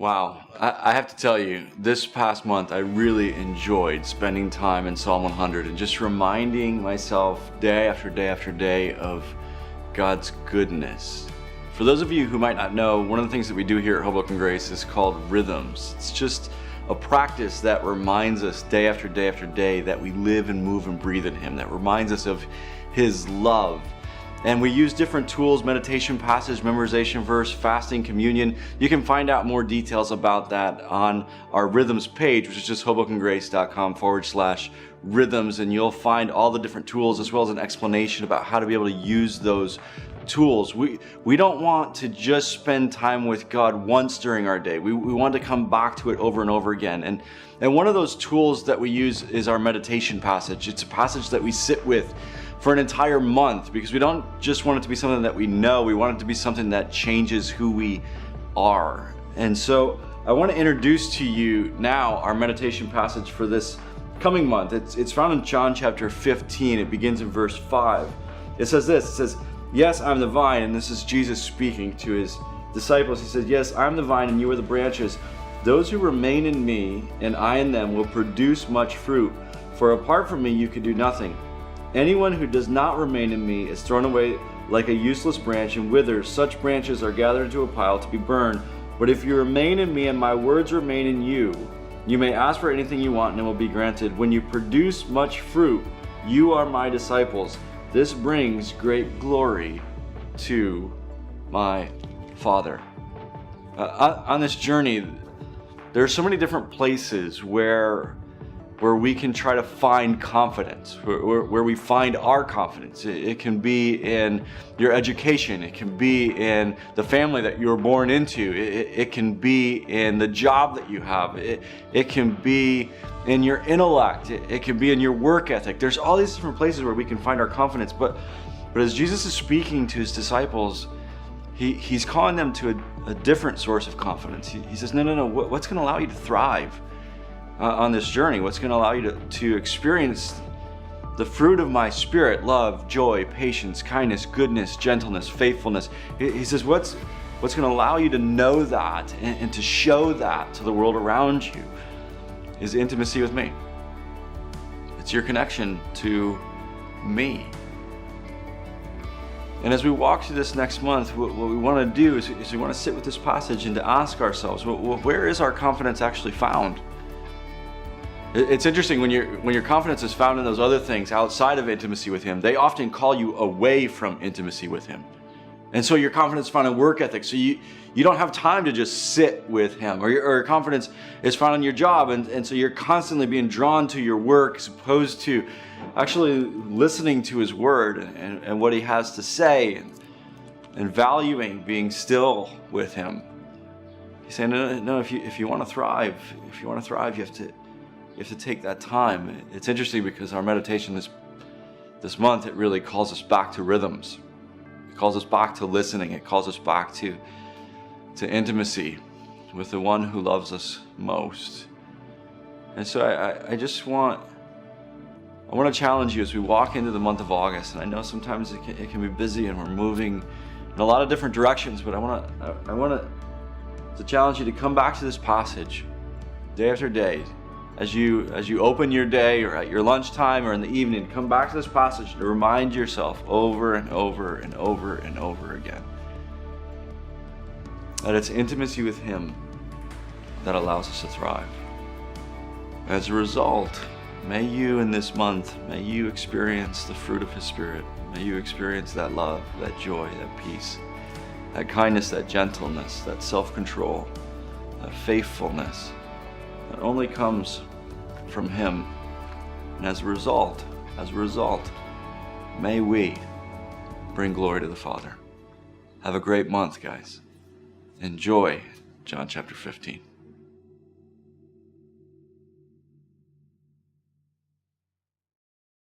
Wow, I have to tell you, this past month I really enjoyed spending time in Psalm 100 and just reminding myself day after day after day of God's goodness. For those of you who might not know, one of the things that we do here at Hoboken Grace is called rhythms. It's just a practice that reminds us day after day after day that we live and move and breathe in Him, that reminds us of His love. And we use different tools: meditation, passage, memorization verse, fasting, communion. You can find out more details about that on our rhythms page, which is just hobokengrace.com/rhythms, and you'll find all the different tools as well as an explanation about how to be able to use those tools. We don't want to just spend time with God once during our day. We want to come back to it over and over again. And one of those tools that we use is our meditation passage. It's a passage that we sit with for an entire month, because we don't just want it to be something that we know, we want it to be something that changes who we are. And so I want to introduce to you now our meditation passage for this coming month. It's found in John chapter 15. It begins in verse 5. It says this, it says, "Yes, I'm the vine," and this is Jesus speaking to His disciples. He says, "Yes, I'm the vine and you are the branches. Those who remain in me and I in them will produce much fruit, for apart from me you can do nothing. Anyone who does not remain in me is thrown away like a useless branch and withers. Such branches are gathered into a pile to be burned. But if you remain in me and my words remain in you, you may ask for anything you want and it will be granted. When you produce much fruit, you are my disciples. This brings great glory to my Father." On this journey, there are so many different places where we can try to find confidence, where we find our confidence. It can be in your education, it can be in the family that you were born into, it can be in the job that you have, it can be in your intellect, it can be in your work ethic. There's all these different places where we can find our confidence, but as Jesus is speaking to His disciples, He's calling them to a different source of confidence. He says, no, what's going to allow you to thrive on this journey? What's going to allow you to experience the fruit of my Spirit: love, joy, patience, kindness, goodness, gentleness, faithfulness. He says, what's going to allow you to know that and to show that to the world around you is intimacy with me. It's your connection to me. And as we walk through this next month, what we want to do is we want to sit with this passage and to ask ourselves, where is our confidence actually found? It's interesting, when your confidence is found in those other things outside of intimacy with Him, they often call you away from intimacy with Him. And so your confidence is found in work ethic. So you don't have time to just sit with Him. Or your confidence is found in your job. And so you're constantly being drawn to your work as opposed to actually listening to His Word and what He has to say and valuing being still with Him. He's saying, no, if you want to thrive, you have to take that time. It's interesting because our meditation this month, it really calls us back to rhythms. It calls us back to listening. It calls us back to intimacy with the one who loves us most. And so I want to challenge you as we walk into the month of August. And I know sometimes it can be busy and we're moving in a lot of different directions, but I want to challenge you to come back to this passage day after day. As you open your day or at your lunchtime or in the evening, come back to this passage to remind yourself over and over and over and over again that it's intimacy with Him that allows us to thrive. As a result, may you in this month, may you experience the fruit of His Spirit. May you experience that love, that joy, that peace, that kindness, that gentleness, that self-control, that faithfulness that only comes from Him. And as a result, may we bring glory to the Father. Have a great month, guys. Enjoy John chapter 15.